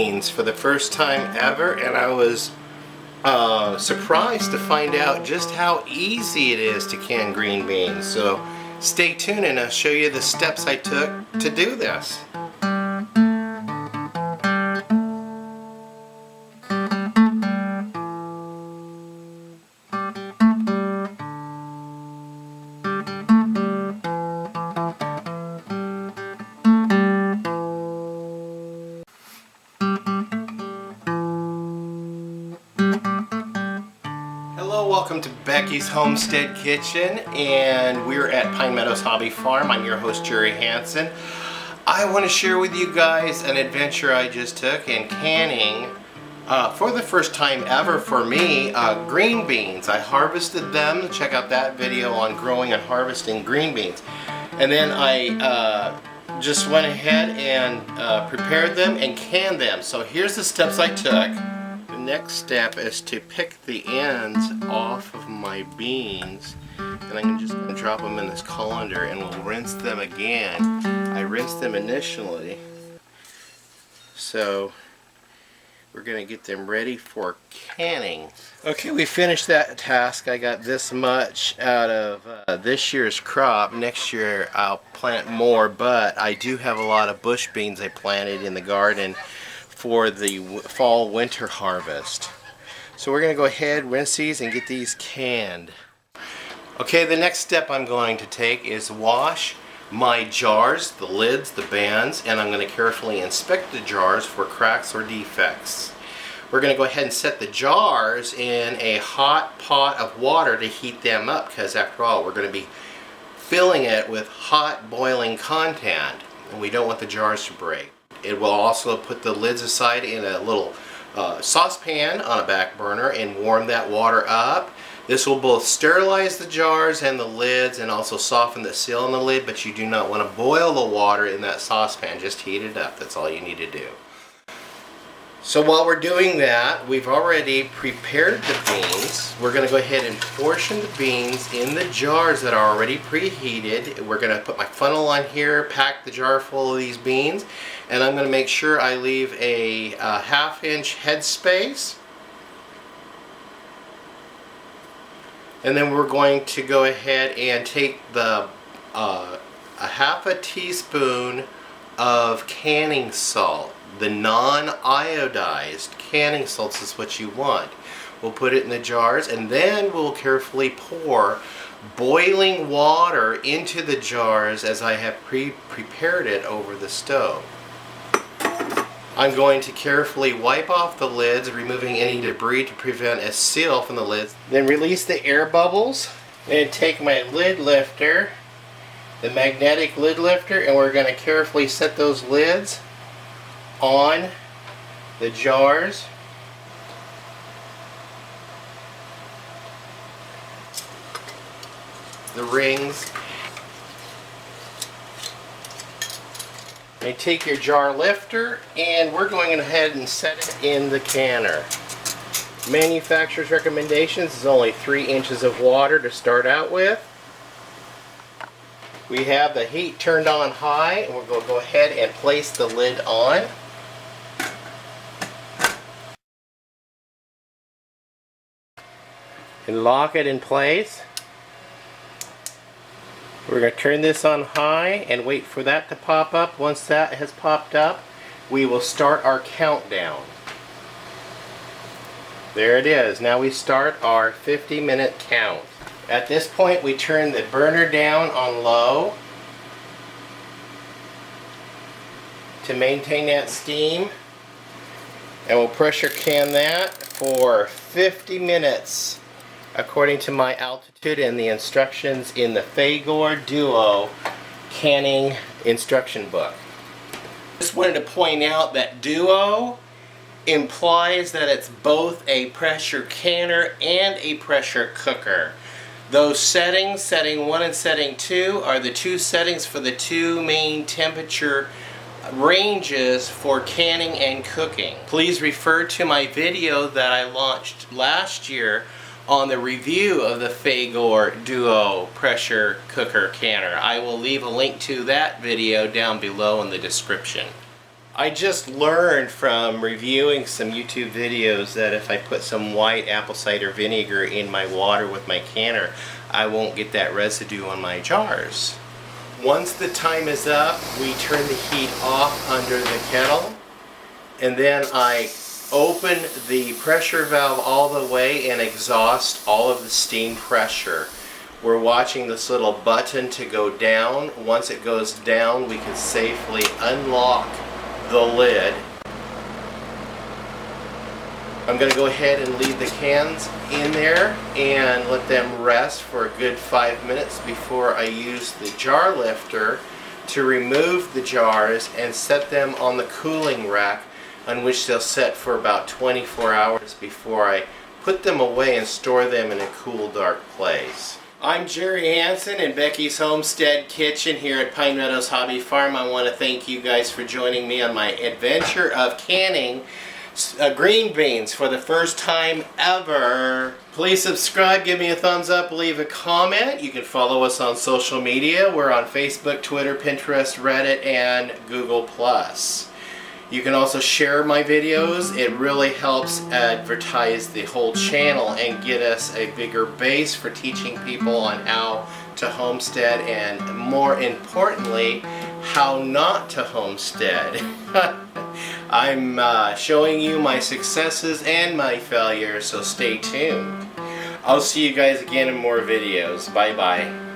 beans for the first time ever, and I was surprised to find out just how easy it is to can green beans. So stay tuned and I'll show you the steps I took to do this. Welcome to Becky's Homestead Kitchen, and we're at Pine Meadows Hobby Farm. I'm your host, Jerry Hansen. I want to share with you guys an adventure I just took in canning, for the first time ever for me, green beans. I harvested them. Check out that video on growing and harvesting green beans. And then I just went ahead and prepared them and canned them. So here's the steps I took. The next step is to pick the ends off of my beans, and I'm just going to drop them in this colander and we'll rinse them again. I rinsed them initially, so we're going to get them ready for canning. Okay, we finished that task. I got this much out of this year's crop. Next year I'll plant more, but I do have a lot of bush beans I planted in the garden for the fall winter harvest. So we're going to go ahead, rinse these, and get these canned. Okay, the next step I'm going to take is wash my jars, the lids, the bands, and I'm going to carefully inspect the jars for cracks or defects. We're going to go ahead and set the jars in a hot pot of water to heat them up, because after all, we're going to be filling it with hot boiling content, and we don't want the jars to break. It will also put the lids aside in a little saucepan on a back burner and warm that water up. This will both sterilize the jars and the lids and also soften the seal on the lid, but you do not want to boil the water in that saucepan. Just heat it up. That's all you need to do. So while we're doing that, we've already prepared the beans. We're going to go ahead and portion the beans in the jars that are already preheated. We're going to put my funnel on here, pack the jar full of these beans, and I'm going to make sure I leave a ½ head space. And then we're going to go ahead and take the a ½ teaspoon of canning salt. The non-iodized canning salts is what you want. We'll put it in the jars, and then we'll carefully pour boiling water into the jars as I have prepared it over the stove. I'm going to carefully wipe off the lids, removing any debris to prevent a seal from the lids. Then release the air bubbles, and take my lid lifter, the magnetic lid lifter, and we're going to carefully set those lids on the jars. The rings. And take your jar lifter, and we're going ahead and set it in the canner. Manufacturer's recommendations is only 3 inches of water to start out with. We have the heat turned on high, and we're going to go ahead and place the lid on. And lock it in place. We're going to turn this on high and wait for that to pop up. Once that has popped up, we will start our countdown. There it is. Now we start our 50-minute count. At this point, we turn the burner down on low to maintain that steam, and we'll pressure can that for 50 minutes according to my altitude and the instructions in the FAGOR Duo canning instruction book. Just wanted to point out that Duo implies that it's both a pressure canner and a pressure cooker. Those settings, setting 1 and setting 2, are the 2 settings for the 2 main temperature ranges for canning and cooking. Please refer to my video that I launched last year on the review of the FAGOR Duo pressure cooker canner. I will leave a link to that video down below in the description. I just learned from reviewing some YouTube videos that if I put some white apple cider vinegar in my water with my canner, I won't get that residue on my jars. Once the time is up, we turn the heat off under the kettle, and then I open the pressure valve all the way and exhaust all of the steam pressure. We're watching this little button to go down. Once it goes down, we can safely unlock the lid. I'm going to go ahead and leave the cans in there and let them rest for a good 5 minutes before I use the jar lifter to remove the jars and set them on the cooling rack, on which they'll set for about 24 hours before I put them away and store them in a cool, dark place. I'm Jerry Hansen in Becky's Homestead Kitchen here at Pine Meadows Hobby Farm. I want to thank you guys for joining me on my adventure of canning green beans for the first time ever. Please subscribe, give me a thumbs up, leave a comment. You can follow us on social media. We're on Facebook, Twitter, Pinterest, Reddit, and Google+. You can also share my videos. It really helps advertise the whole channel and get us a bigger base for teaching people on how to homestead, and more importantly, how not to homestead. I'm showing you my successes and my failures, so stay tuned. I'll see you guys again in more videos. Bye bye.